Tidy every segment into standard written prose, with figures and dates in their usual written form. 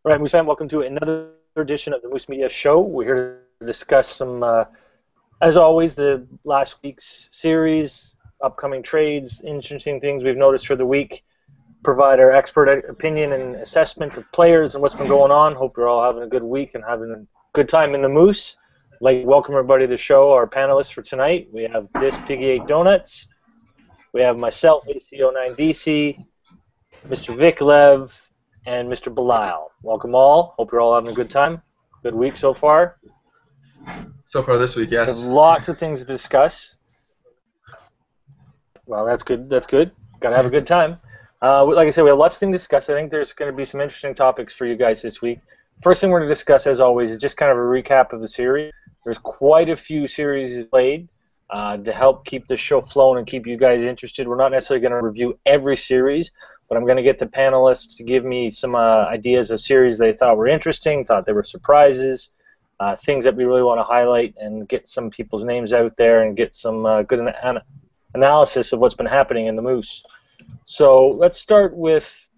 All right, Moose fam, welcome to another edition of the Moose Media Show. We're here to discuss some, as always, the last week's series, upcoming trades, interesting things we've noticed for the week, provide our expert opinion and assessment of players and what's been going on. Hope you're all having a good week and having a good time in the Moose. I'd like to welcome everybody to the show, our panelists for tonight. We have this Piggy 8 Donuts. We have myself, AC09DC, Mr. Vic Lev, and Mr. Belial. Welcome all. Hope you're all having a good time. Good week so far. So far this week, yes. There's lots of things to discuss. Well, that's good. That's good. Got to have a good time. Like I said, we have lots of things to discuss. I think there's going to be some interesting topics for you guys this week. First thing we're going to discuss, as always, is just kind of a recap of the series. There's quite a few series played to help keep the show flowing and keep you guys interested. We're not necessarily going to review every series, but I'm going to get the panelists to give me some ideas of series they thought were interesting, thought they were surprises, things that we really want to highlight, and get some people's names out there and get some good analysis of what's been happening in the Moose. So let's start with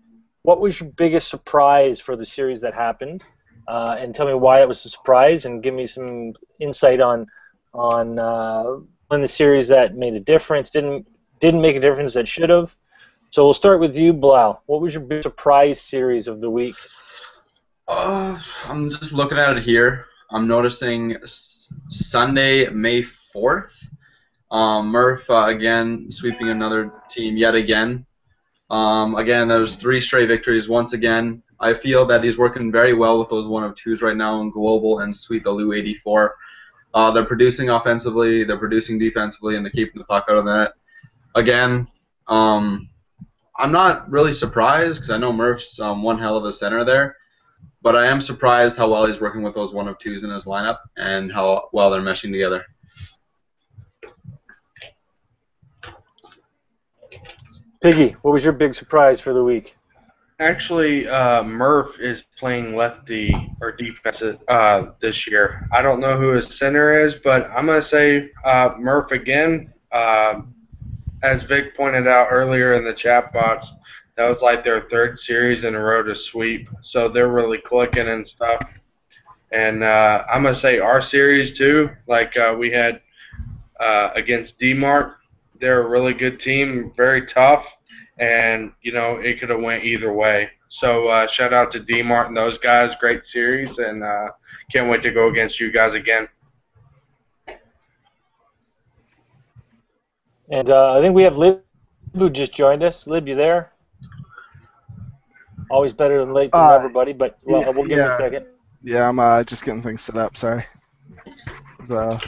what was your biggest surprise for the series that happened, and tell me why it was a surprise, and give me some insight on when the series that made a difference didn't make a difference that should have. So we'll start with you, Blau. What was your big surprise series of the week? I'm just looking at it here. I'm noticing Sunday, May 4th. Murph, again, sweeping another team yet again. Again, there's 3 straight victories once again. I feel that he's working very well with those 1 of 2s right now in Global and Sweet the Lou 84. They're producing offensively, they're producing defensively, and they're keeping the puck out of the net. Again, I'm not really surprised because I know Murph's one hell of a center there, but I am surprised how well he's working with those 1 of 2s in his lineup and how well they're meshing together. Piggy, what was your big surprise for the week? Actually, Murph is playing lefty or defensive this year. I don't know who his center is, but I'm going to say Murph again. As Vic pointed out earlier in the chat box, that was like their 3rd series in a row to sweep. So they're really clicking and stuff. And I'm going to say our series too, like we had against D-Mart. They're a really good team, very tough. And, you know, it could have went either way. So shout out to D-Mart and those guys. Great series, and can't wait to go against you guys again. And I think we have Lib who just joined us. Lib, you there? Always better than late than never, buddy, but we'll give him a second. Yeah, I'm just getting things set up, sorry. No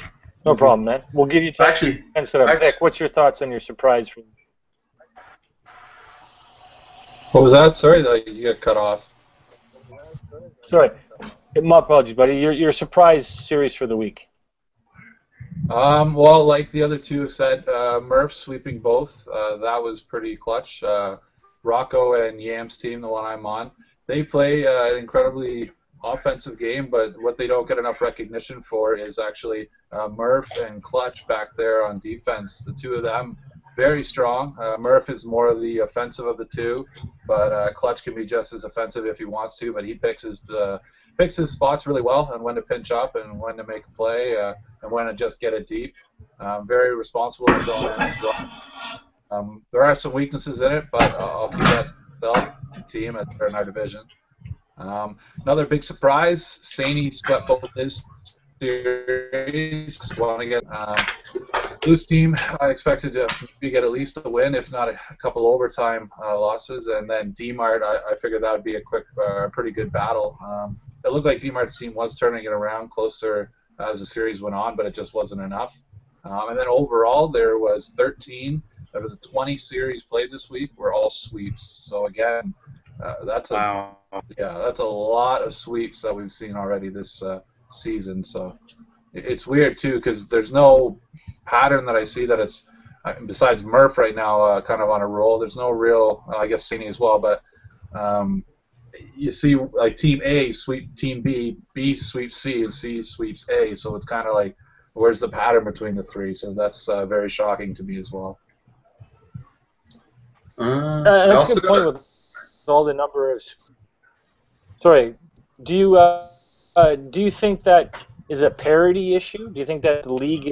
problem, man. We'll give you time to set up. Vic, what's your thoughts on your surprise? What was that? Sorry, you got cut off. Sorry. My apologies, buddy. Your surprise series for the week. Well, like the other 2 have said, Murph sweeping both. That was pretty clutch. Rocco and Yam's team, the one I'm on, they play an incredibly offensive game, but what they don't get enough recognition for is actually Murph and Clutch back there on defense. The 2 of them, very strong. Murph is more of the offensive of the 2, but Clutch can be just as offensive if he wants to, but he picks his spots really well and when to pinch up and when to make a play and when to just get it deep. Very responsible in his own end as well. There are some weaknesses in it, but I'll keep that to myself. Team as they're in our division. Another big surprise, Saney swept both his series. Won again. Blues team, I expected to get at least a win, if not a couple overtime losses, and then D-Mart, I figured that would be a pretty good battle. It looked like D-Mart's team was turning it around closer as the series went on, but it just wasn't enough. And then overall, there was 13 out of the 20 series played this week were all sweeps. So again, that's a lot of sweeps that we've seen already this season. So it's weird too because there's no pattern that I see that it's besides Murph right now kind of on a roll. There's no real, I guess Saney as well, but you see like Team A sweep Team B, B sweeps C, and C sweeps A. So it's kind of like where's the pattern between the 3? So that's very shocking to me as well. That's a good point with all the number of. Sorry, do you think that is a parity issue? Do you think that the league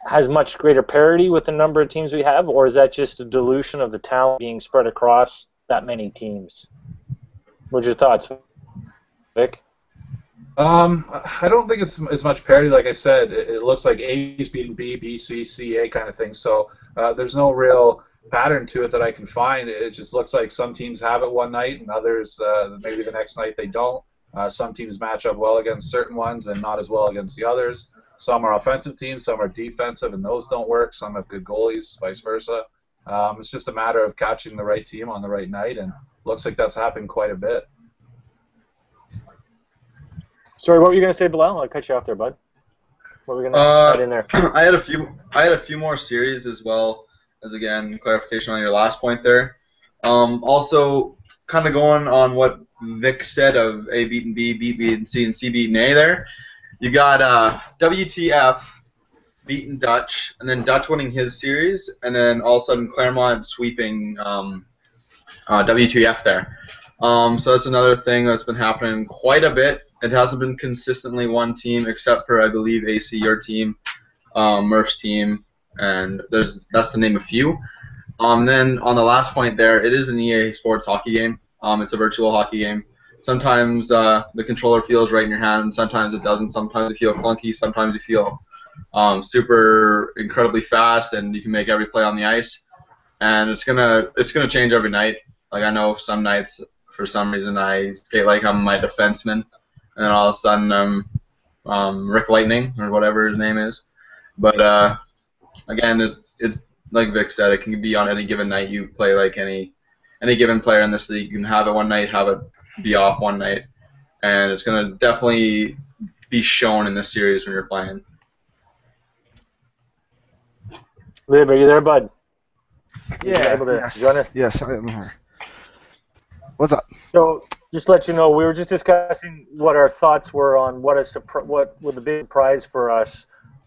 has much greater parity with the number of teams we have, or is that just a dilution of the talent being spread across that many teams? What's your thoughts, Vic? I don't think it's as much parity. Like I said, it looks like A is beating B, B, C, C, A kind of thing. So there's no real pattern to it that I can find. It just looks like some teams have it one night and others maybe the next night they don't. Some teams match up well against certain ones and not as well against the others. Some are offensive teams, some are defensive, and those don't work. Some have good goalies, vice versa. It's just a matter of catching the right team on the right night, and looks like that's happened quite a bit. Sorry, what were you going to say, Bilal? I'll cut you off there, bud. What were we going to add in there? I had a few more series as well as, again, clarification on your last point there. Also, kind of going on what Vic said of A beating B, B beating C, and C beating A there. You got WTF beating Dutch, and then Dutch winning his series, and then all of a sudden Claremont sweeping WTF there. So that's another thing that's been happening quite a bit. It hasn't been consistently one team, except for, I believe, AC, your team, Murph's team, and that's to name a few. Then on the last point there, it is an EA Sports hockey game. It's a virtual hockey game. Sometimes the controller feels right in your hand, sometimes it doesn't. Sometimes you feel clunky, sometimes you feel super incredibly fast, and you can make every play on the ice. And it's gonna change every night. Like, I know some nights, for some reason, I skate like I'm my defenseman, and then all of a sudden Rick Lightning, or whatever his name is. But again, it like Vic said, it can be on any given night. You play like any given player in this league. You can have it one night, have it be off one night, and it's going to definitely be shown in this series when you're playing. Lib, are you there, bud? Yeah. Able to Yes. join us? Yes, I am here. What's up? So, just to let you know, we were just discussing what our thoughts were on what the big surprise for us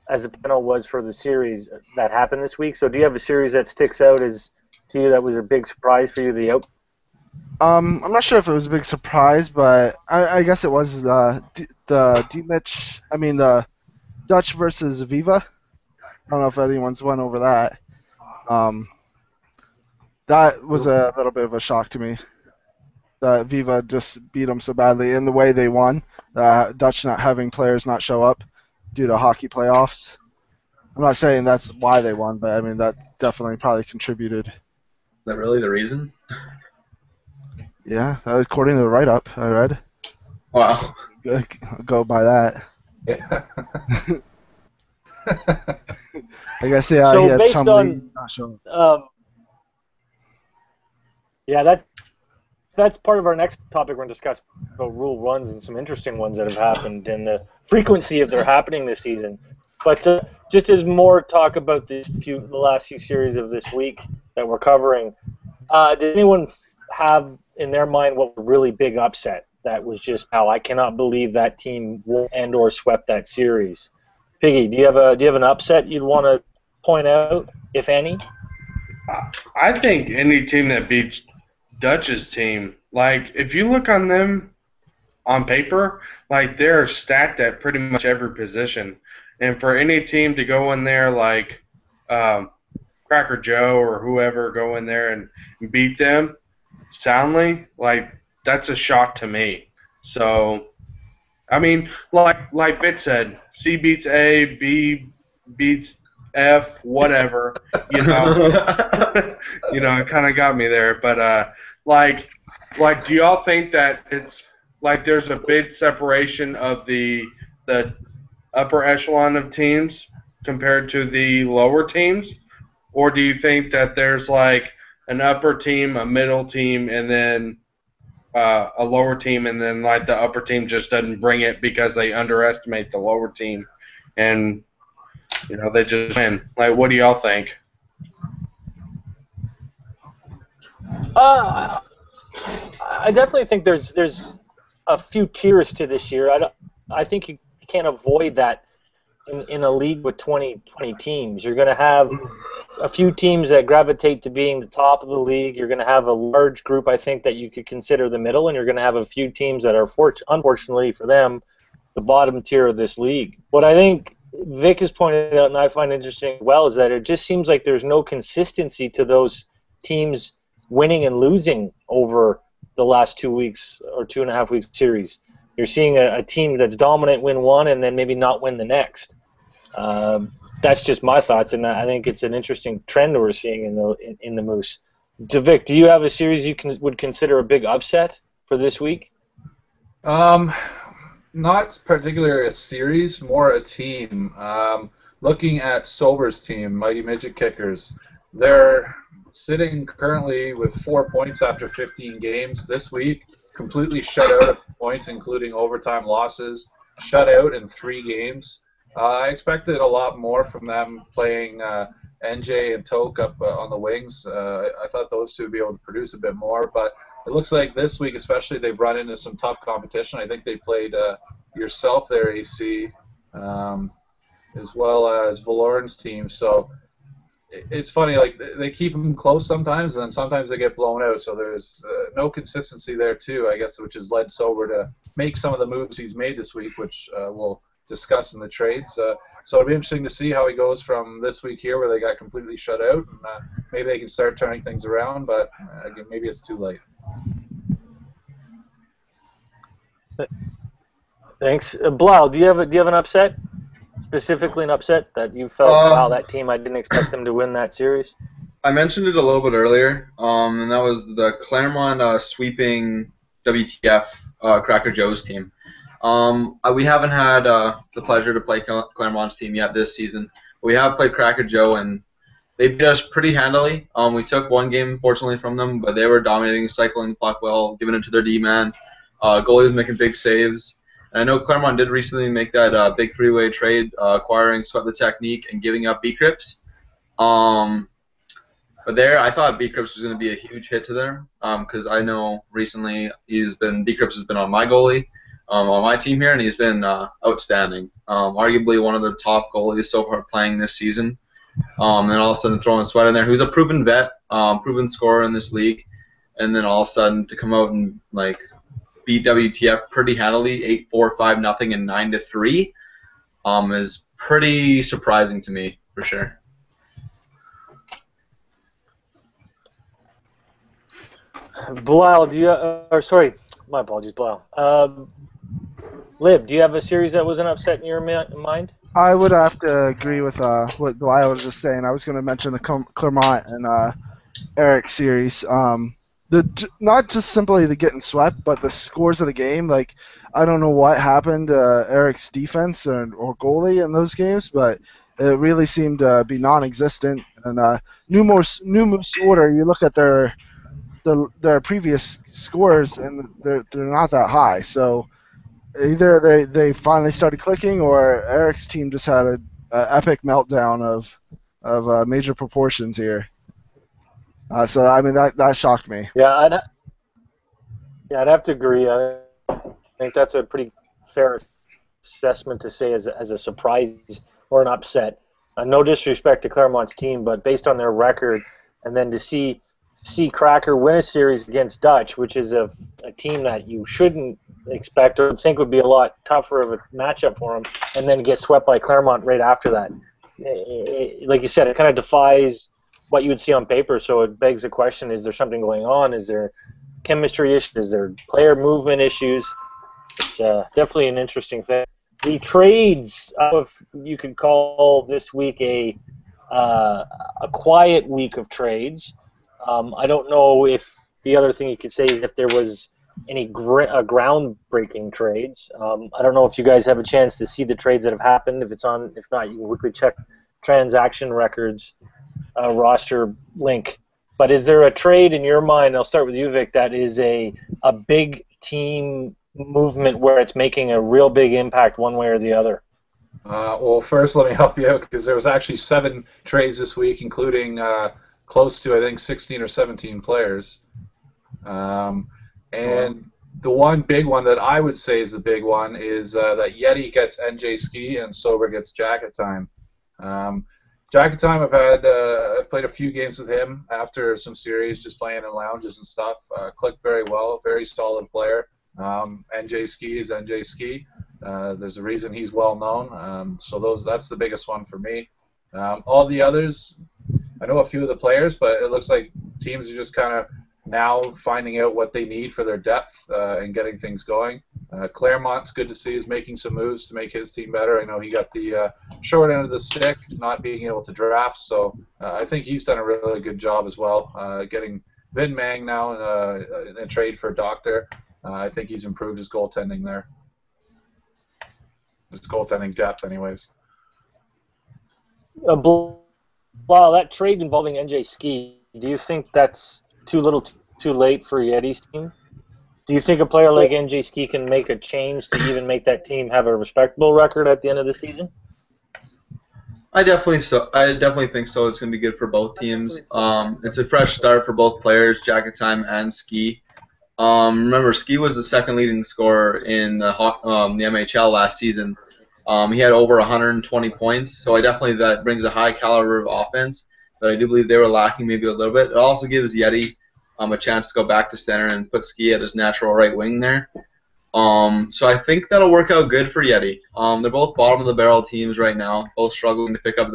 as a panel was for the series that happened this week. So, do you have a series that sticks out as to you that was a big surprise for you? I'm not sure if it was a big surprise, but I guess it was the Dutch versus Viva. I don't know if anyone's went over that. That was a little bit of a shock to me. That Viva just beat them so badly in the way they won. Dutch not having players not show up due to hockey playoffs. I'm not saying that's why they won, but I mean that definitely probably contributed. Is that really the reason? Yeah, according to the write-up I read. Wow. Go by that. Yeah. I guess yeah. So he had based Chum on, Lee not showing up. that's part of our next topic. We're going to discuss about rule runs and some interesting ones that have happened and the frequency of their happening this season. But just as more talk about the last few series of this week that we're covering, did anyone have in their mind what was a really big upset that was just, I cannot believe that team won and or swept that series? Piggy, do you have an upset you'd want to point out, if any? I think any team that beats Dutch's team, like, if you look on them on paper, like, they're stacked at pretty much every position. And for any team to go in there like Cracker Joe or whoever go in there and beat them soundly, like, that's a shock to me. So, I mean, like Vic said, C beats A, B beats F, whatever, you know. You know, it kind of got me there. But, like, do y'all think that it's, like, there's a big separation of the upper echelon of teams compared to the lower teams? Or do you think that there's, like, an upper team, a middle team, and then a lower team, and then, like, the upper team just doesn't bring it because they underestimate the lower team, and, you know, they just win? Like, what do y'all think? I definitely think there's a few tiers to this year. I think you can't avoid that in a league with 20 teams. You're going to have a few teams that gravitate to being the top of the league. You're going to have a large group, I think, that you could consider the middle, and you're going to have a few teams that are, unfortunately for them, the bottom tier of this league. What I think Vic has pointed out, and I find interesting as well, is that it just seems like there's no consistency to those teams winning and losing over the last 2 weeks or 2.5 week series. You're seeing a team that's dominant win one and then maybe not win the next. That's just my thoughts, and I think it's an interesting trend that we're seeing in the Moose. Vic, do you have a series you would consider a big upset for this week? Not particularly a series, more a team. Looking at Sober's team, Mighty Midget Kickers, they're sitting currently with 4 points after 15 games this week, completely shut out of points, including overtime losses, shut out in 3 games. I expected a lot more from them playing NJ and Toke up on the wings. I thought those two would be able to produce a bit more, but it looks like this week especially they've run into some tough competition. I think they played yourself there, AC, as well as Valoran's team. So it's funny, like they keep them close sometimes, and then sometimes they get blown out. So there's no consistency there too, I guess, which has led Sober to make some of the moves he's made this week, which we'll discuss in the trades. So it'll be interesting to see how he goes from this week here, where they got completely shut out, and maybe they can start turning things around. But again, maybe it's too late. Thanks, Blau. Do you have an upset? Specifically, an upset that you felt, wow, that team, I didn't expect them to win that series? I mentioned it a little bit earlier, and that was the Claremont sweeping WTF Cracker Joe's team. We haven't had the pleasure to play Claremont's team yet this season. We have played Cracker Joe, and they beat us pretty handily. We took one game, fortunately, from them, but they were dominating, cycling the puck well, giving it to their D-man. Goalie was making big saves. And I know Claremont did recently make that big three-way trade, acquiring Sweat the Technique and giving up B-Crips. But there, I thought B-Crips was going to be a huge hit to them, because I know recently B-Crips has been on my goalie, on my team here, and he's been outstanding. Arguably one of the top goalies so far playing this season. And then all of a sudden throwing Sweat in there, who's a proven vet, proven scorer in this league, and then all of a sudden to come out and like beat WTF pretty handily, 8-4, 5-0, and 9-3, is pretty surprising to me for sure. Blau, do you? Sorry, my apologies, Blau. Lib, do you have a series that was an upset in your mind? I would have to agree with what Lyle was just saying. I was going to mention the Claremont and Eric series. Not just simply the getting swept, but the scores of the game. Like, I don't know what happened to Eric's defense or goalie in those games, but it really seemed to be non-existent. And New Moose Order, you look at their previous scores, and they're not that high. So either they finally started clicking, or Eric's team just had an epic meltdown of major proportions here. So I mean that shocked me. Yeah, I'd have to agree. I think that's a pretty fair assessment to say as a surprise or an upset. No disrespect to Claremont's team, but based on their record, and then to see Cracker win a series against Dutch, which is a team that you shouldn't expect or think would be a lot tougher of a matchup for them, and then get swept by Claremont right after that. Like you said, it kind of defies what you would see on paper, so it begs the question, is there something going on? Is there chemistry issues? Is there player movement issues? It's definitely an interesting thing. The trades, if you could call this week a quiet week of trades. I don't know if the other thing you could say is if there was any groundbreaking trades. I don't know if you guys have a chance to see the trades that have happened. If not, you can quickly check transaction records roster link. But is there a trade in your mind, I'll start with you, Vic, that is a big team movement where it's making a real big impact one way or the other? Well, first let me help you out, because there was actually 7 trades this week, including close to, I think, 16 or 17 players. And the one big one that I would say is the big one is that Yeti gets NJ Ski and Sober gets Jacket Time. Jacket Time have played a few games with him after some series, just playing in lounges and stuff. Clicked very well, very solid player. NJ Ski is NJ Ski. There's a reason he's well known. So that's the biggest one for me. All the others, I know a few of the players, but it looks like teams are just kind of now finding out what they need for their depth and getting things going. Claremont's good to see is making some moves to make his team better. I know he got the short end of the stick, not being able to draft, so I think he's done a really good job as well. Getting Vin Mang now in a trade for Doctor, I think he's improved his goaltending there. His goaltending depth, anyways. Wow, that trade involving NJ Ski, do you think that's too little too late for Yeti's team? Do you think a player like NJ Ski can make a change to even make that team have a respectable record at the end of the season? I definitely think so. It's going to be good for both teams. It's a fresh start for both players, Jacket Time and Ski. Remember, Ski was the second leading scorer in the MHL last season. He had over 120 points, so that brings a high caliber of offense that I do believe they were lacking maybe a little bit. It also gives Yeti a chance to go back to center and put Ski at his natural right wing there. So I think that'll work out good for Yeti. They're both bottom of the barrel teams right now, both struggling to pick up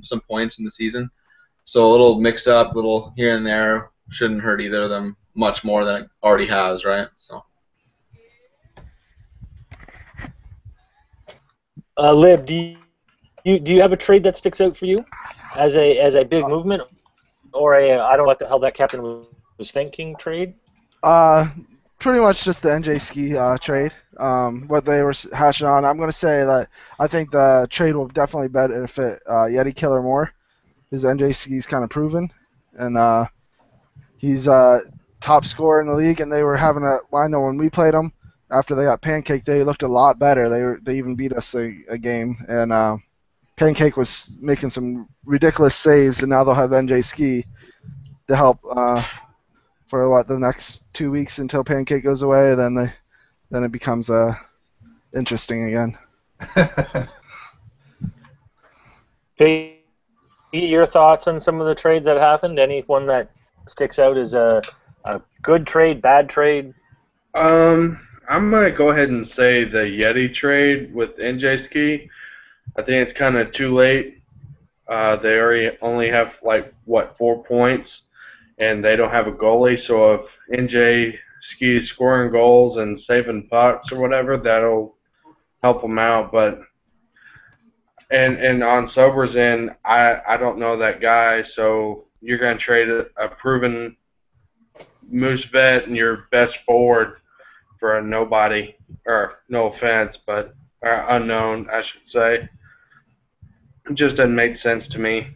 some points in the season. So a little mix up, a little here and there shouldn't hurt either of them much more than it already has, right? So. Lib, do you have a trade that sticks out for you as a big movement, or I don't know what the hell that captain was thinking trade? Pretty much just the NJ Ski trade. What they were hashing on. I'm going to say that I think the trade will definitely benefit Yeti Killer more, because NJ Ski's kind of proven, and he's top scorer in the league. And they were having I know when we played them after they got Pancake, they looked a lot better. They even beat us a game, and Pancake was making some ridiculous saves, and now they'll have NJ Ski to help. For the next 2 weeks until Pancake goes away, then it becomes interesting again. Pete, your thoughts on some of the trades that happened? Anyone that sticks out as a good trade, bad trade? I'm gonna go ahead and say the Yeti trade with NJ Ski. I think it's kind of too late. They only have 4 points. And they don't have a goalie, so if NJ Ski is scoring goals and saving pucks or whatever, that'll help them out. But and on Sober's end, I don't know that guy, so you're going to trade a proven moose vet and your best forward for a nobody, or no offense, but unknown, I should say. It just doesn't make sense to me.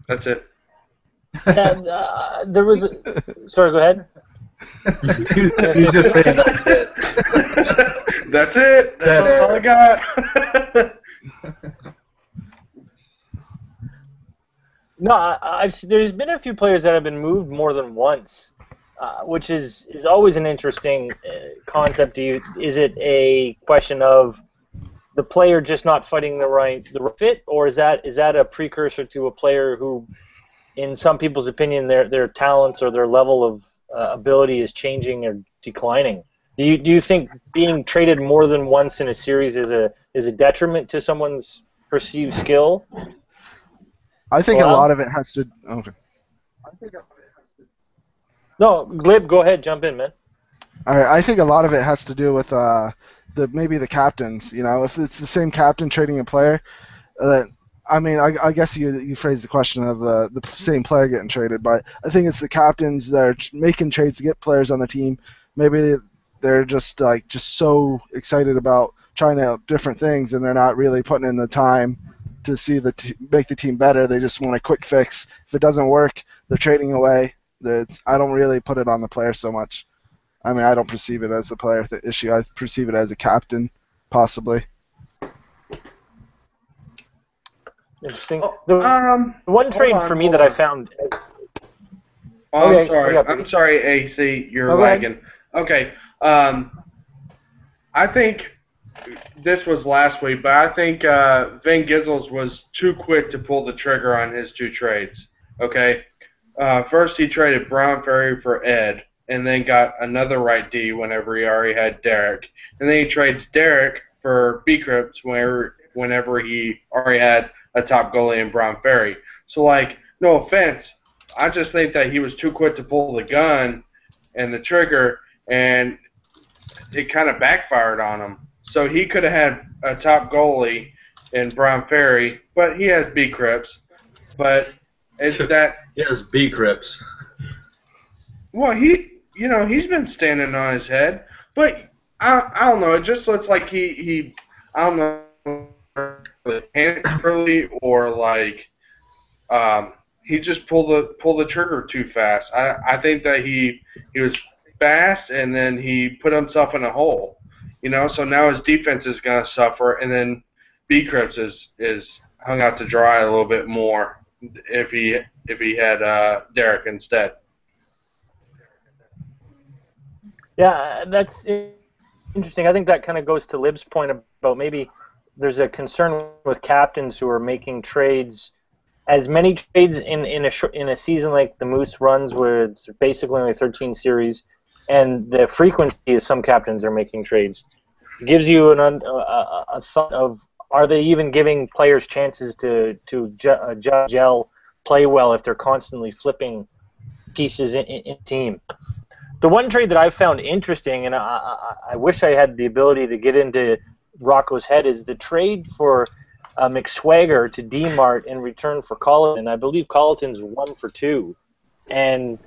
That's it. There was sorry, go ahead. You just saying that's it. That's it. That's all I got. No, there's been a few players that have been moved more than once, which is always an interesting concept. Is it a question of the player just not fighting the right fit, or is that a precursor to a player who, in some people's opinion, their talents or their level of ability is changing or declining? Do you think being traded more than once in a series is a detriment to someone's perceived skill? I think a lot of it has to. Okay. No, Glib, go ahead, jump in, man. All right, I think a lot of it has to do with maybe the captains. You know, if it's the same captain trading a player, I guess you phrased the question of the same player getting traded, but I think it's the captains that are making trades to get players on the team. Maybe they're just so excited about trying out different things, and they're not really putting in the time to see make the team better. They just want a quick fix. If it doesn't work, they're trading away. I don't really put it on the player so much. I mean, I don't perceive it as the player issue. I perceive it as a captain, possibly. Interesting. The one trade for me that I found. Oh, okay, I'm sorry, AC. You're lagging. Okay. I think this was last week, but I think Van Gisels was too quick to pull the trigger on his two trades. Okay, first he traded Brown Ferry for Ed, and then got another right D whenever he already had Derek, and then he trades Derek for B-Crips whenever he already had a top goalie in Brown Ferry. So, like, no offense, I just think that he was too quick to pull the gun and the trigger, and it kind of backfired on him. So he could have had a top goalie in Brown Ferry, but he has B-Crips. But it's that... He has B-Crips. Well, he's been standing on his head, but I don't know. It just looks like he I don't know, panicked early or like he just pulled the trigger too fast. I think that he was fast and then he put himself in a hole, So now his defense is gonna suffer, and then B-Crips is hung out to dry a little bit more if he had Derek instead. Yeah, that's interesting. I think that kind of goes to Lib's point about maybe there's a concern with captains who are making trades, as many trades in a season like the Moose runs, where it's basically only 13 series, and the frequency of some captains are making trades. It gives you a thought of, are they even giving players chances to gel, play well if they're constantly flipping pieces in team? The one trade that I found interesting, and I wish I had the ability to get into Rocco's head, is the trade for McSwagger to D-Mart in return for Colleton. I believe Colleton's 1 for 2. And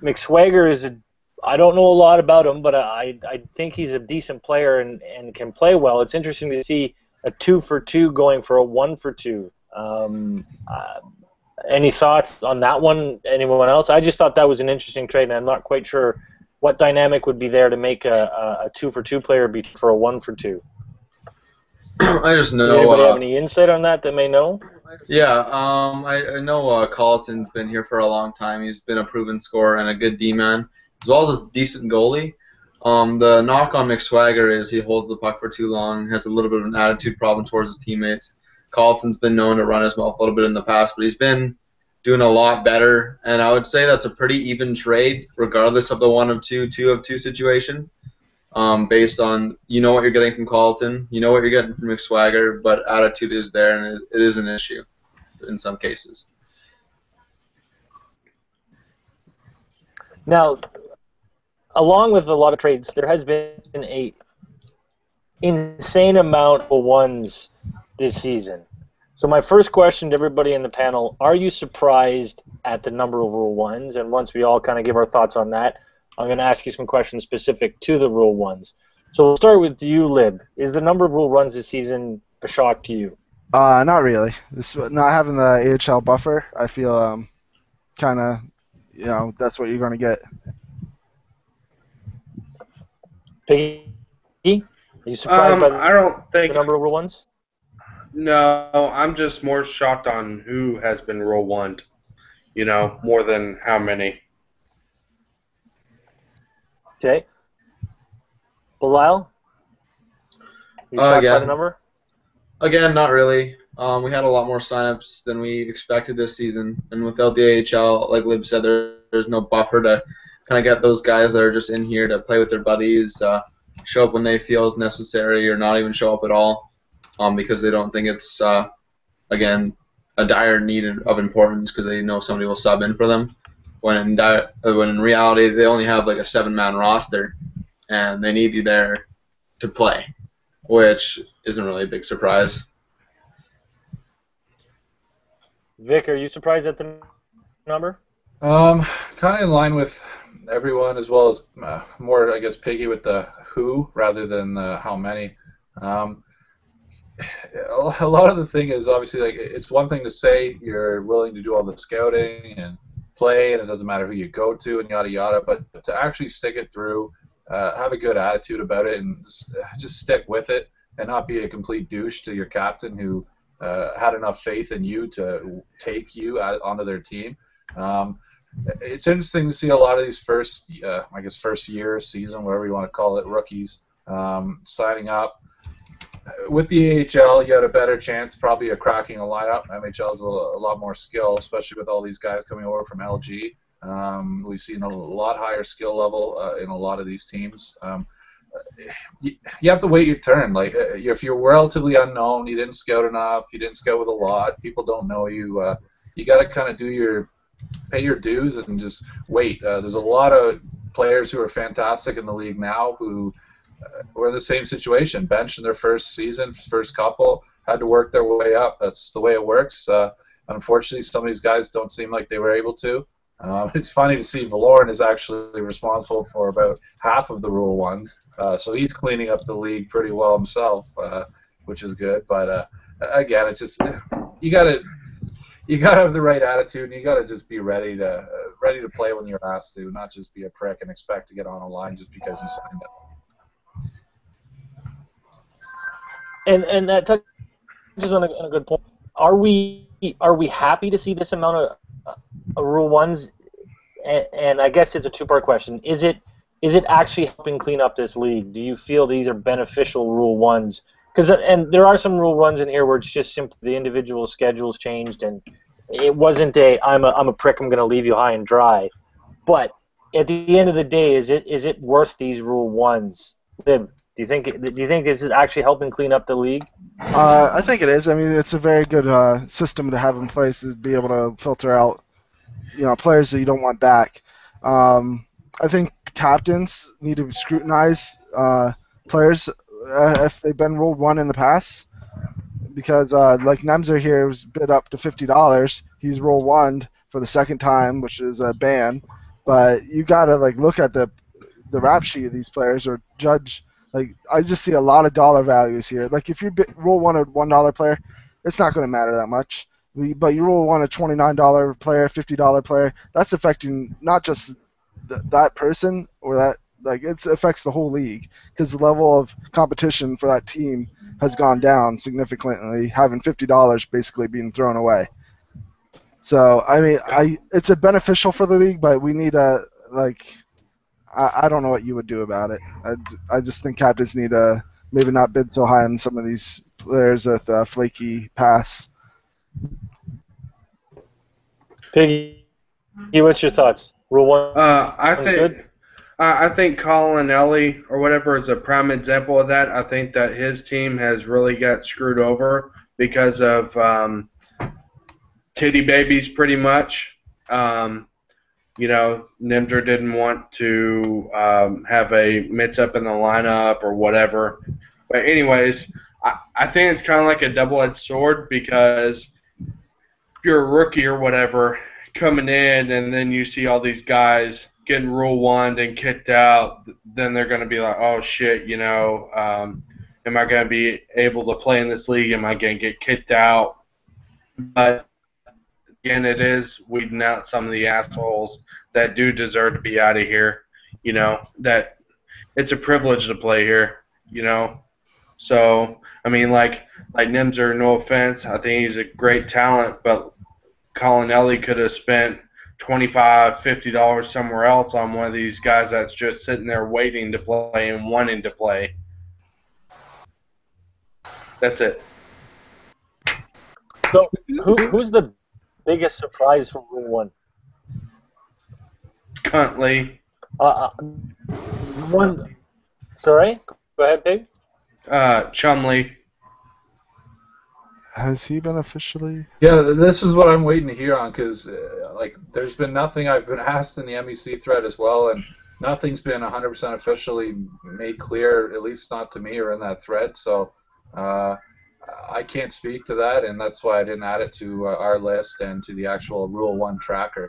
McSwagger I don't know a lot about him, but I think he's a decent player and can play well. It's interesting to see a 2 for 2 going for a 1 for 2. Any thoughts on that one? Anyone else? I just thought that was an interesting trade, and I'm not quite sure what dynamic would be there to make a 2 for 2 player be for a 1 for 2. I just know. Does anybody have any insight on that may know? Yeah, I know Colleton's been here for a long time. He's been a proven scorer and a good D-man, as well as a decent goalie. The knock on McSwagger is he holds the puck for too long, has a little bit of an attitude problem towards his teammates. Colleton's been known to run his mouth a little bit in the past, but he's been doing a lot better, and I would say that's a pretty even trade, regardless of the 1 of 2, 2 of 2 situation, based on what you're getting from Colleton, what you're getting from McSwagger, but attitude is there, and it is an issue in some cases. Now, along with a lot of trades, there has been a insane amount of ones this season. So my first question to everybody in the panel, are you surprised at the number of Rule 1s? And once we all kind of give our thoughts on that, I'm going to ask you some questions specific to the Rule 1s. So we'll start with you, Lib. Is the number of Rule runs this season a shock to you? Not really. Not having the AHL buffer, I feel kind of, that's what you're going to get. Piggy? Are you surprised by the number of Rule 1s? No, I'm just more shocked on who has been Rule 1'd, more than how many. Okay. Belial? Are you shocked by the number? Again, not really. We had a lot more signups than we expected this season, and without the AHL, like Lib said, there's no buffer to kind of get those guys that are just in here to play with their buddies, show up when they feel is necessary, or not even show up at all. Because they don't think it's, again, a dire need of importance because they know somebody will sub in for them. When in reality, they only have like a 7-man roster, and they need you there to play, which isn't really a big surprise. Vic, are you surprised at the number? Kind of in line with everyone, as well as more, I guess, Piggy with the who rather than the how many. A lot of the thing is obviously like it's one thing to say you're willing to do all the scouting and play, and it doesn't matter who you go to and yada yada, but to actually stick it through, have a good attitude about it, and just stick with it, and not be a complete douche to your captain who had enough faith in you to take you onto their team. It's interesting to see a lot of these first year, season, whatever you want to call it, rookies signing up. with the AHL, you had a better chance probably of cracking a lineup. MHL is a lot more skill, especially with all these guys coming over from LG. We've seen a lot higher skill level in a lot of these teams. You have to wait your turn. Like if you're relatively unknown, you didn't scout enough, you didn't scout with a lot, people don't know you. You got to kind of pay your dues and just wait. There's a lot of players who are fantastic in the league now who were in the same situation, benched in their first season, first couple, had to work their way up. That's the way it works. Unfortunately, some of these guys don't seem like they were able to. It's funny to see Valoran is actually responsible for about half of the Rule Ones, so he's cleaning up the league pretty well himself, which is good. But again, it's just you gotta have the right attitude, and you gotta just be ready to play when you're asked to, not just be a prick and expect to get on a line just because you signed up. And that touches on a good point. Are we happy to see this amount of Rule Ones? And I guess it's a two-part question. Is it actually helping clean up this league? Do you feel these are beneficial Rule Ones? And there are some Rule Ones in here where it's just simply the individual schedules changed, and it wasn't I'm a prick, I'm going to leave you high and dry. But at the end of the day, is it worth these Rule Ones? Viv, do you think this is actually helping clean up the league? I think it is. I mean, it's a very good system to have in place to be able to filter out, players that you don't want back. I think captains need to scrutinize players if they've been Rule 1 in the past, because like Nemzer here was bid up to $50. He's Rule 1 for the second time, which is a ban. But you gotta look at the rap sheet of these players or judge. I just see a lot of dollar values here. If you Rule 1 a $1 player, it's not going to matter that much. But you Rule 1 a $29 player, $50 player, that's affecting not just that person or that. It affects the whole league because the level of competition for that team has gone down significantly, having $50 basically being thrown away. So I mean, it's a beneficial for the league, but we need a I don't know what you would do about it. I just think captains need to maybe not bid so high on some of these players with flaky pass. Piggy, what's your thoughts? Rule 1 I think Colin Ellie or whatever is a prime example of that. I think that his team has really got screwed over because of titty babies pretty much. Nimdr didn't want to have a Mitz up in the lineup or whatever. But anyways, I think it's kind of like a double-edged sword because if you're a rookie or whatever coming in and then you see all these guys getting Rule 1 and kicked out, then they're going to be like, oh, shit, am I going to be able to play in this league? Am I going to get kicked out? But again, it is weeding out some of the assholes that do deserve to be out of here, that it's a privilege to play here, So, I mean, like Nimzer, no offense, I think he's a great talent, but Colin Ellie could have spent $25, $50 somewhere else on one of these guys that's just sitting there waiting to play and wanting to play. That's it. So, who's the biggest surprise from Rule 1? Cuntley. Sorry? Go ahead, Pig. Chumley. Has he been officially? Yeah, this is what I'm waiting to hear on because, there's been nothing. I've been asked in the MEC thread as well, and nothing's been 100% officially made clear, at least not to me or in that thread. So I can't speak to that, and that's why I didn't add it to our list and to the actual Rule 1 tracker.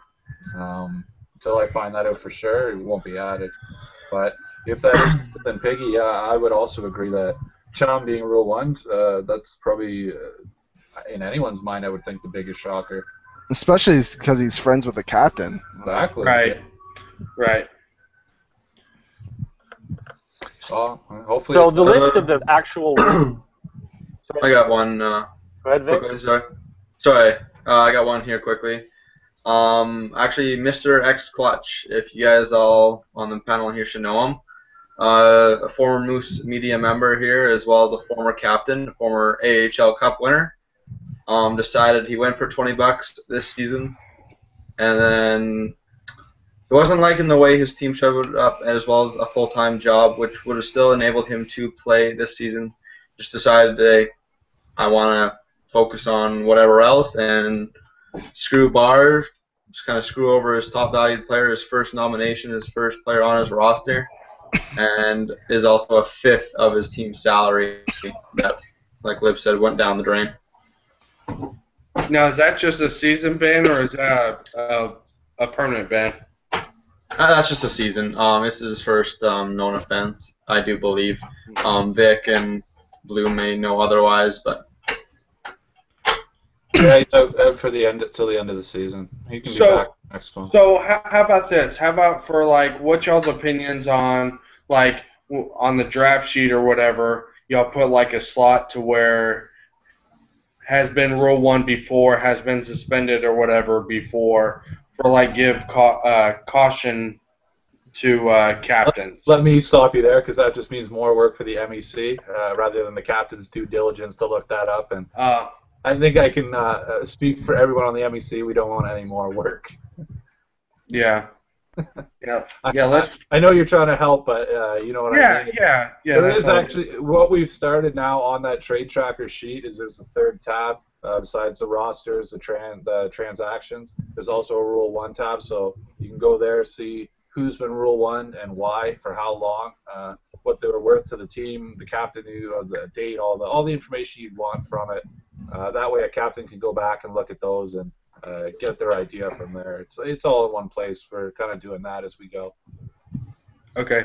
Until I find that out for sure, it won't be added. But if that is then Piggy, I would also agree that Chum being Rule 1, that's probably, in anyone's mind, I would think the biggest shocker. Especially because he's friends with the captain. Exactly. Right. Right. So, hopefully. So the list of the actual. I got one. Go ahead, Vic. Quickly, sorry. I got one here quickly. Actually, Mr. X Clutch, if you guys all on the panel here should know him. a former Moose Media member here, as well as a former captain, a former AHL Cup winner, decided he went for $20 this season, and then he wasn't liking the way his team showed up, as well as a full-time job, which would have still enabled him to play this season. Just decided today, I want to focus on whatever else, and screw Barr, just kind of screw over his top valued player, his first nomination, his first player on his roster, and is also a fifth of his team's salary that, like Liv said, went down the drain. Now, is that just a season ban, or is that a permanent ban? That's just a season. This is his first known offense, I do believe. Vic and Blue may know otherwise, but Yeah, he's out for the end till the end of the season. He can be back next one. So how about this? How about for like what y'all's opinions on like on the draft sheet or whatever? Y'all put like a slot to where has been Rule 1 before, has been suspended or whatever before, for like give caution to captains. Let me stop you there because that just means more work for the MEC rather than the captain's due diligence to look that up. And I think I can speak for everyone on the MEC. We don't want any more work. Yeah. Yeah. I know you're trying to help, but you know what I mean. Yeah. There is actually what we've started now on that trade tracker sheet is there's a third tab besides the rosters, the transactions. There's also a Rule 1 tab, so you can go there, see who's been Rule 1 and why, for how long, what they were worth to the team, the captain, the date, all the information you'd want from it. That way, a captain can go back and look at those and get their idea from there. It's all in one place. We're kind of doing that as we go. Okay.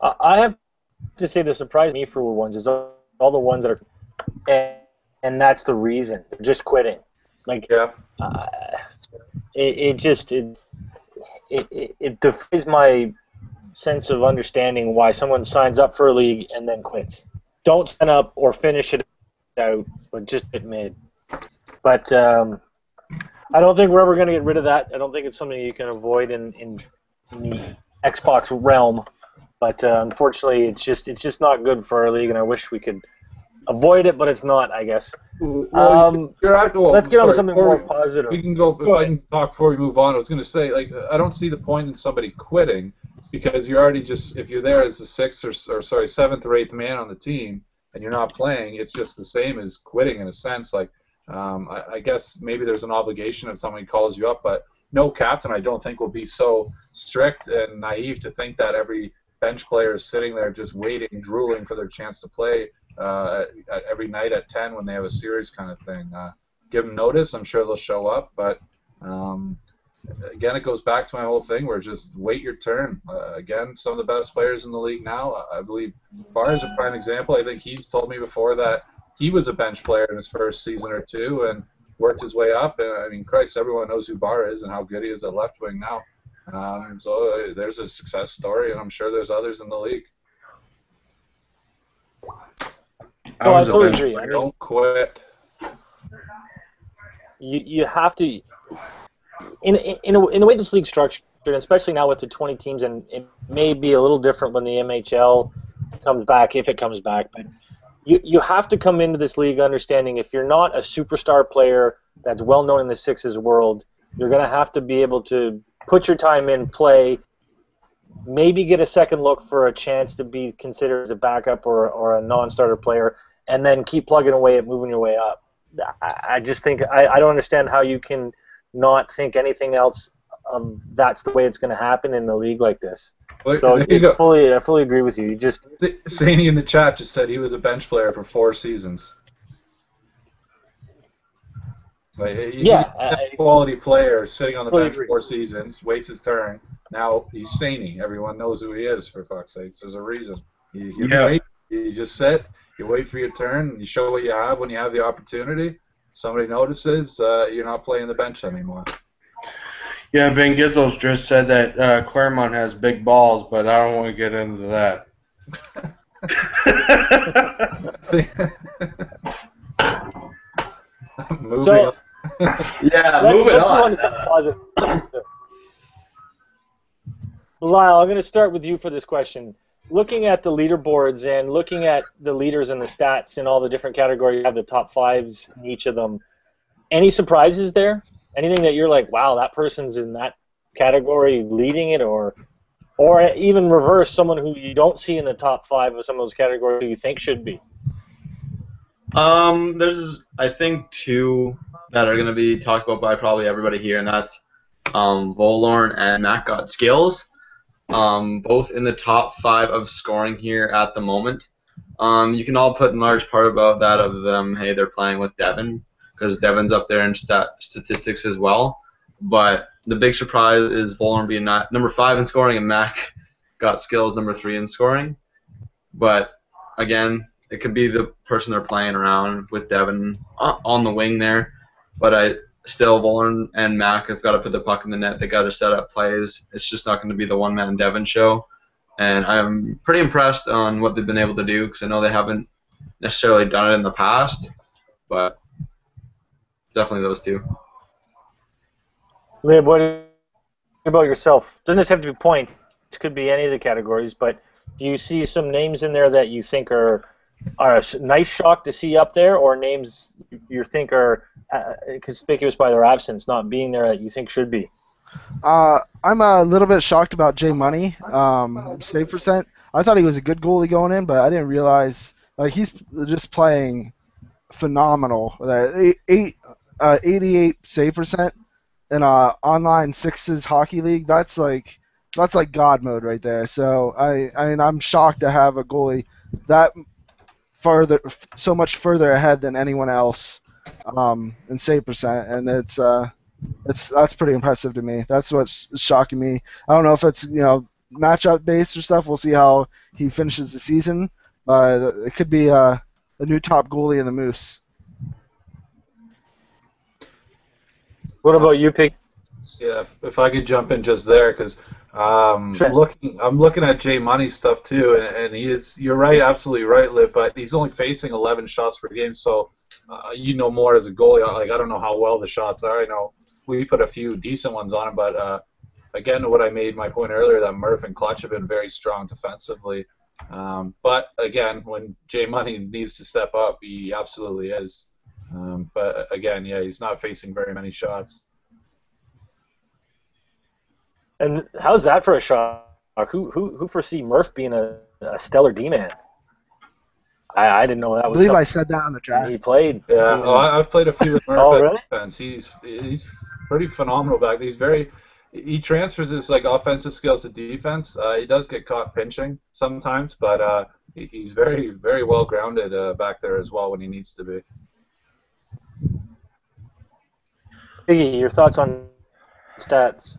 I have to say the surprise me for ones is all the ones that are, and that's the reason they're just quitting. Like, yeah. It defies my sense of understanding why someone signs up for a league and then quits. Don't sign up or finish it out, but just get mid. But I don't think we're ever going to get rid of that. I don't think it's something you can avoid in the Xbox realm. But unfortunately, it's just not good for our league, and I wish we could avoid it, but it's not, I guess. Well, let's get on to something more positive. We can go. If I can talk before we move on, I was going to say, like, I don't see the point in somebody quitting because you're already if you're there as the seventh or eighth man on the team and you're not playing, it's just the same as quitting in a sense. Like, I guess maybe there's an obligation if somebody calls you up, but no captain, I don't think, will be so strict and naive to think that every bench player is sitting there just waiting, drooling for their chance to play every night at 10 when they have a series kind of thing. Give them notice. I'm sure they'll show up. But, again, it goes back to my whole thing where just wait your turn. Again, some of the best players in the league now, I believe Barr is a prime example. I think he's told me before that he was a bench player in his first season or two and worked his way up. And, I mean, Christ, everyone knows who Barr is and how good he is at left wing now. So there's a success story, and I'm sure there's others in the league. No, I totally agree. Don't quit. You have to, in the way this league's structured, and especially now with the 20 teams, and it may be a little different when the MHL comes back, if it comes back, but you have to come into this league understanding if you're not a superstar player that's well known in the Sixes world, you're going to have to be able to put your time in, play, maybe get a second look for a chance to be considered as a backup or a non-starter player, and then keep plugging away at moving your way up. I just think I don't understand how you can not think anything else that's the way it's going to happen in the league like this. Well, so I fully agree with you. You just Saney in the chat just said he was a bench player for 4 seasons. Like, a quality player sitting on the bench for 4 seasons, waits his turn. Now he's Saney. Everyone knows who he is, for fuck's sakes. There's a reason. You wait, you just sit, you wait for your turn, and you show what you have when you have the opportunity. Somebody notices, you're not playing the bench anymore. Yeah, Ben Gizzles just said that Claremont has big balls, but I don't want to get into that. Moving on. Yeah, moving on. To something positive. Lyle, I'm going to start with you for this question. Looking at the leaderboards and looking at the leaders and the stats in all the different categories, you have the top fives in each of them. Any surprises there? Anything that you're like, wow, that person's in that category leading it, or even reverse, someone who you don't see in the top five of some of those categories who you think should be? There's I think two that are going to be talked about by probably everybody here, and that's Volorn and Matt Got Skills. Both in the top 5 of scoring here at the moment. You can all put in large part about that of them, hey, they're playing with Devin, because Devin's up there in statistics as well. But the big surprise is Volorn being number 5 in scoring and Mac Got Skills number 3 in scoring. But again, it could be the person they're playing around with Devin on the wing there. But still, Volorn and Mac have got to put the puck in the net. They got to set up plays. It's just not going to be the one-man Devin show. And I'm pretty impressed on what they've been able to do, because I know they haven't necessarily done it in the past. But definitely those two. Lib, what about yourself? Doesn't this have to be points? It could be any of the categories, but do you see some names in there that you think are a nice shock to see up there, or names you think are conspicuous by their absence, not being there, that you think should be? I'm a little bit shocked about Jay Money, save percent. I thought he was a good goalie going in, but I didn't realize he's just playing phenomenal. 88 save percent in a online sixes hockey league. That's like God mode right there. So I mean I'm shocked to have a goalie that so much further ahead than anyone else in save percent, and that's pretty impressive to me. That's what's shocking me. I don't know if it's matchup based or stuff. We'll see how he finishes the season, but it could be a new top goalie in the Moose. What about you, Pig? Yeah, if I could jump in just there, because Sure. I'm looking at Jay Money's stuff too, and he is. You're right, absolutely right, Lip. But he's only facing 11 shots per game, so you know more as a goalie. Like I don't know how well the shots are. I know we put a few decent ones on him, but again, what I made my point earlier that Murph and Clutch have been very strong defensively. But again, when Jay Money needs to step up, he absolutely is. But again, yeah, he's not facing very many shots. And how's that for a shock? Who foresee Murph being a stellar D-man? I didn't know that I was believe I something said that on the draft. he played. Yeah, I've played a few with Murph Oh, at really? defense. He's pretty phenomenal back. He transfers his offensive skills to defense. He does get caught pinching sometimes, but he's very very well grounded back there as well when he needs to be. Piggy, your thoughts on stats?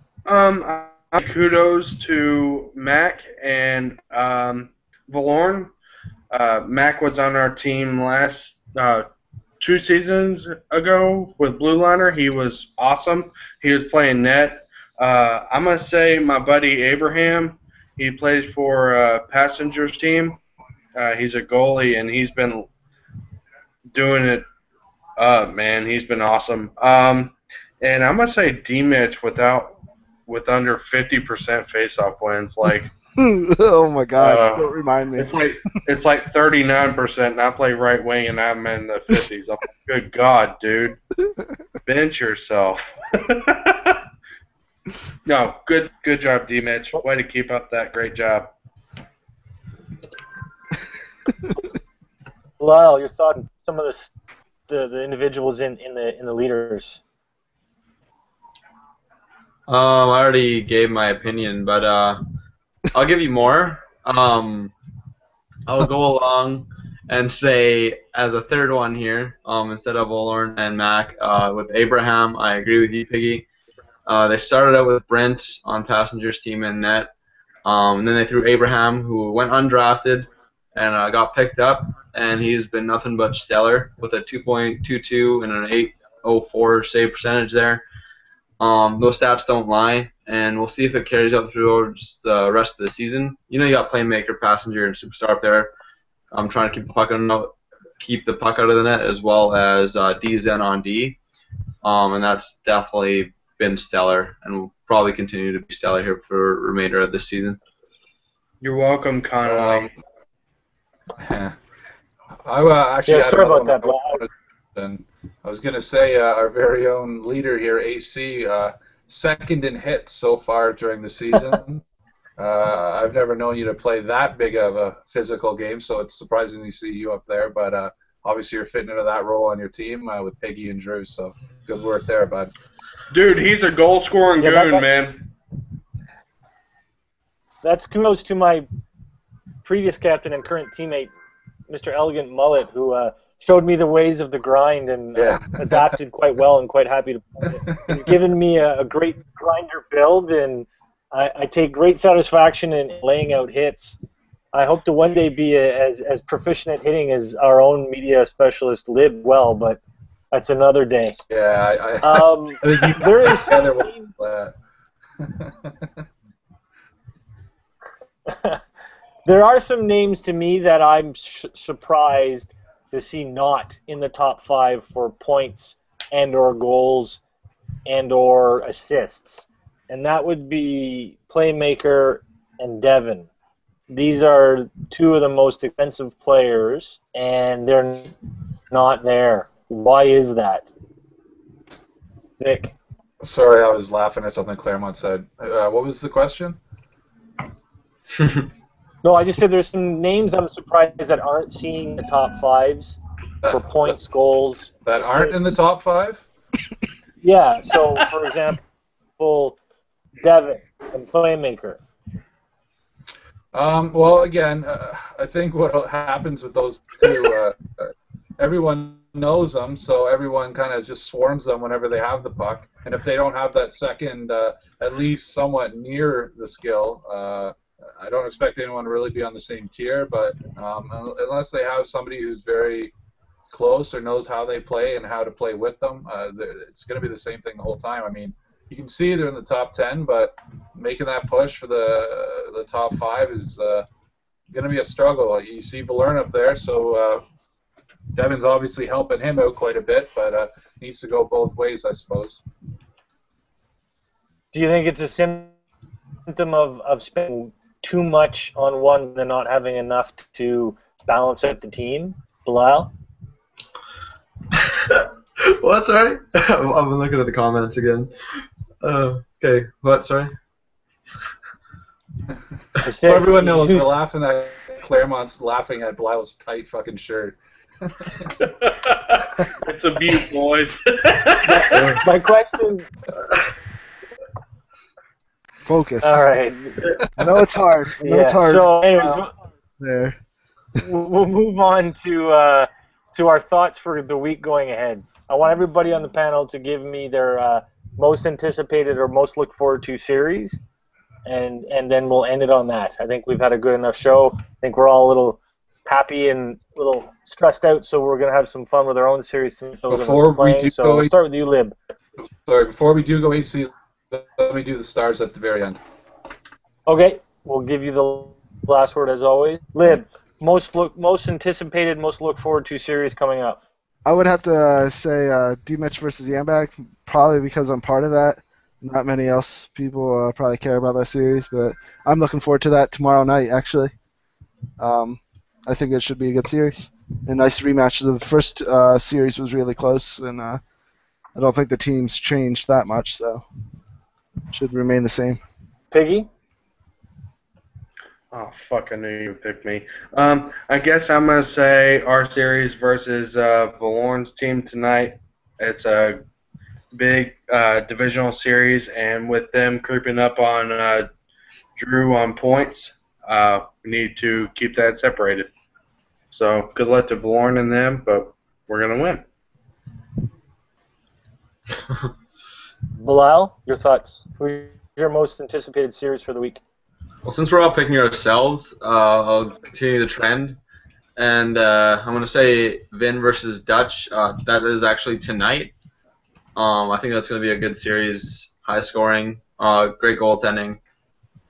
Kudos to Mac and Valorn. Mac was on our team last 2 seasons ago with Blue Liner. He was awesome. He was playing net. I'm going to say my buddy Abraham, he plays for Passengers team. He's a goalie, and he's been doing it up, man. He's been awesome. And I'm going to say D-Mitch with under 50% face-off wins. Like, Oh my God! Don't remind me. it's like 39%, and I play right wing, and I'm in the 50s. I'm like, good God, dude, bench yourself. No, good job, D-Mitch. Way to keep up that great job. Lyle, your thought on some of the individuals in the leaders? I already gave my opinion, but I'll give you more. I'll go along and say, as a third one here, instead of Volorn and Mac, with Abraham, I agree with you, Piggy. They started out with Brent on Passengers team in net, and then they threw Abraham, who went undrafted and got picked up, and he's been nothing but stellar with a 2.22 and an 804 save percentage there. Those stats don't lie, and we'll see if it carries out through the rest of the season. You got Playmaker, Passenger, and Superstar up there. I'm trying to keep the puck out of the net, as well as D-Zen on D. And that's definitely been stellar and will probably continue to be stellar here for the remainder of this season. You're welcome, Connolly. I actually had sorry another about one that, and I was going to say our very own leader here, AC, second in hits so far during the season. I've never known you to play that big of a physical game, so it's surprising to see you up there. But obviously you're fitting into that role on your team with Piggy and Drew, so good work there, bud. Dude, he's a goal-scoring goon, man. That's kudos to my previous captain and current teammate, Mr. Elegant Mullet, who showed me the ways of the grind and adapted quite well and quite happy to play it. He's given me a great grinder build, and I take great satisfaction in laying out hits. I hope to one day be as proficient at hitting as our own media specialist, Lib, well, but that's another day. Yeah, I think you there is together with that. There are some names to me that I'm surprised to see not in the top 5 for points and or goals and or assists. And that would be Playmaker and Devin. These are 2 of the most expensive players, and they're not there. Why is that? Vic? Sorry, I was laughing at something Claremont said. What was the question? No, I just said there's some names I'm surprised that aren't seeing the top 5s for points, goals. That aren't in the top 5? Yeah, so for example, Devin and Playmaker. Well, again, I think what happens with those 2, everyone knows them, so everyone kind of just swarms them whenever they have the puck. And if they don't have that second, at least somewhat near the skill, I don't expect anyone to really be on the same tier, but unless they have somebody who's very close or knows how they play and how to play with them, it's going to be the same thing the whole time. I mean, you can see they're in the top 10, but making that push for the top 5 is going to be a struggle. You see Valern up there, so Devin's obviously helping him out quite a bit, but needs to go both ways, I suppose. Do you think it's a symptom of spending too much on one and not having enough to balance out the team, Bilal? What? Sorry? I'm looking at the comments again. Okay. What? Sorry? Well, everyone knows we're laughing at Claremont's laughing at Bilal's tight fucking shirt. It's a beat, boys. My question... Focus. All right. I know it's hard. It's hard. So, anyways, there. we'll move on to our thoughts for the week going ahead. I want everybody on the panel to give me their most anticipated or most looked forward to series, and then we'll end it on that. I think we've had a good enough show. I think we're all a little happy and a little stressed out, so we're going to have some fun with our own series. Before we do so we'll start with you, Lib. Sorry, before we do go AC, let me do the stars at the very end. Okay, we'll give you the last word as always. Lib, most anticipated, most look forward to series coming up. I would have to say D-Mitch versus Yambak, probably because I'm part of that. Not many else people probably care about that series, but I'm looking forward to that tomorrow night, actually. I think it should be a good series. A nice rematch. The first series was really close, and I don't think the teams changed that much, so should remain the same. Piggy? Oh, fuck, I knew you would pick me. I guess I'm going to say our series versus Valorn's team tonight. It's a big divisional series, and with them creeping up on Drew on points, we need to keep that separated. So good luck to Valorn and them, but we're going to win. Bilal, your thoughts? Who's your most anticipated series for the week? Well, since we're all picking ourselves, I'll continue the trend. And I'm going to say Vin versus Dutch. That is actually tonight. I think that's going to be a good series. High scoring, great goaltending,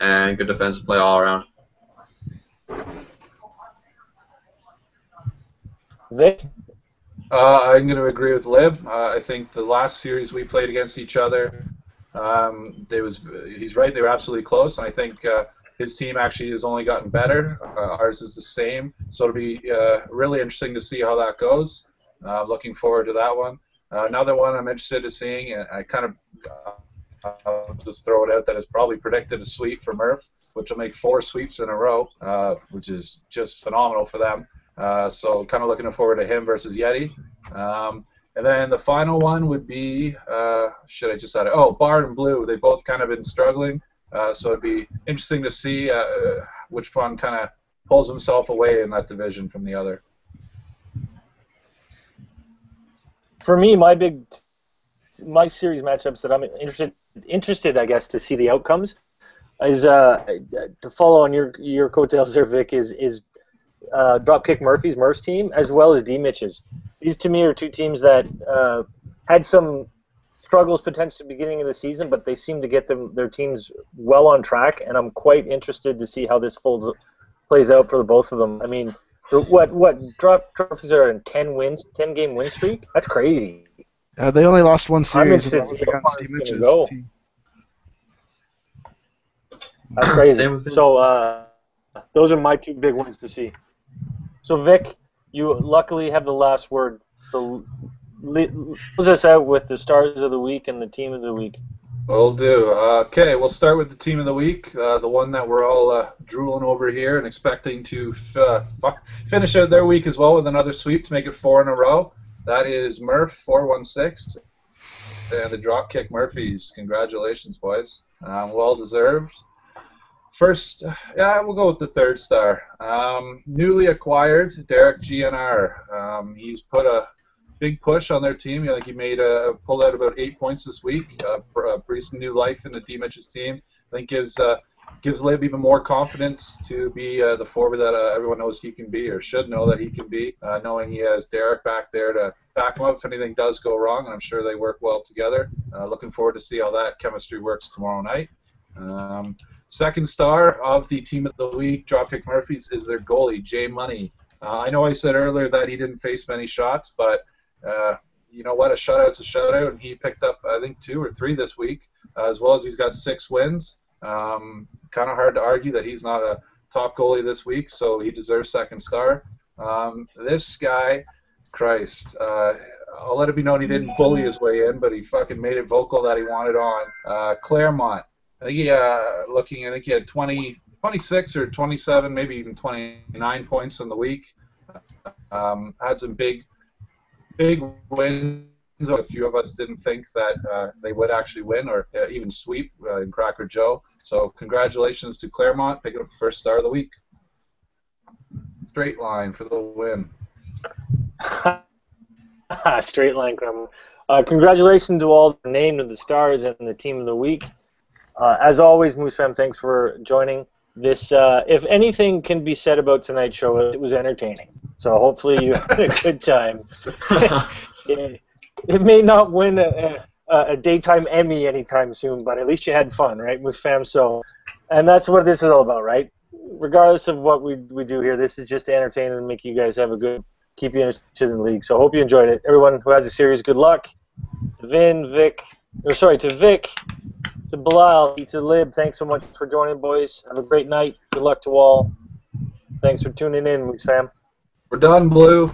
and good defensive play all around. Vic? I'm going to agree with Lib. I think the last series we played against each other, He's right. They were absolutely close, and I think his team actually has only gotten better. Ours is the same, so it'll be really interesting to see how that goes. Looking forward to that one. Another one I'm interested in seeing, and I kind of I'll just throw it out that it's probably predicted a sweep for Murph, which will make 4 sweeps in a row, which is just phenomenal for them. So kind of looking forward to him versus Yeti. And then the final one would be, should I just add it? Oh, Bard and Blue. They've both kind of been struggling. So it'd be interesting to see which one kind of pulls himself away in that division from the other. For me, my series matchups that I'm interested, I guess, to see the outcomes is to follow on your coattails there, Vic, is Dropkick Murph's team, as well as D-Mitch's. These, to me, are 2 teams that had some struggles potentially at the beginning of the season, but they seem to get their teams well on track, and I'm quite interested to see how this plays out for the both of them. I mean, Dropkicks are in 10-game win streak? That's crazy. They only lost 1 series against D-Mitch's team. That's crazy. So those are my 2 big ones to see. So Vic, you luckily have the last word. So close us out with the stars of the week and the team of the week. Will do. Okay, we'll start with the team of the week, the one that we're all drooling over here and expecting to finish out their week as well with another sweep to make it 4 in a row. That is Murph 416 and the Dropkick Murphys. Congratulations, boys. Well deserved. First, we'll go with the 3rd star. Newly acquired Derek GNR. He's put a big push on their team. I think he pulled out about 8 points this week. Breathed some new life in the D-Mitch's team. I think gives Lib even more confidence to be the forward that everyone knows he can be, or should know that he can be, knowing he has Derek back there to back him up if anything does go wrong, and I'm sure they work well together. Looking forward to see how that chemistry works tomorrow night. 2nd star of the team of the week, Dropkick Murphys, is their goalie, Jay Money. I know I said earlier that he didn't face many shots, but you know what? A shutout's a shutout, and he picked up, I think, 2 or 3 this week, as well as he's got 6 wins. Kind of hard to argue that he's not a top goalie this week, so he deserves 2nd star. This guy, Christ, I'll let it be known he didn't bully his way in, but he fucking made it vocal that he wanted on. Claremont. I think he had 26 or 27, maybe even 29 points in the week. Had some big wins. A few of us didn't think that they would actually win or even sweep in Cracker Joe. So congratulations to Claremont, picking up the 1st star of the week. Straight line for the win. Straight line, Claremont. Congratulations to all the named of the stars and the team of the week. As always, Moose Fam, thanks for joining. This, if anything can be said about tonight's show, it was entertaining. So hopefully you had a good time. It may not win a daytime Emmy anytime soon, but at least you had fun, right, Moose Fam? So, and that's what this is all about, right? Regardless of what we do here, this is just to entertain and make you guys have keep you interested in the league. So hope you enjoyed it. Everyone who has a series, good luck. To Vic, to Bilal, to Lib, thanks so much for joining, boys. Have a great night. Good luck to all. Thanks for tuning in, Moose Fam. We're done, Blue.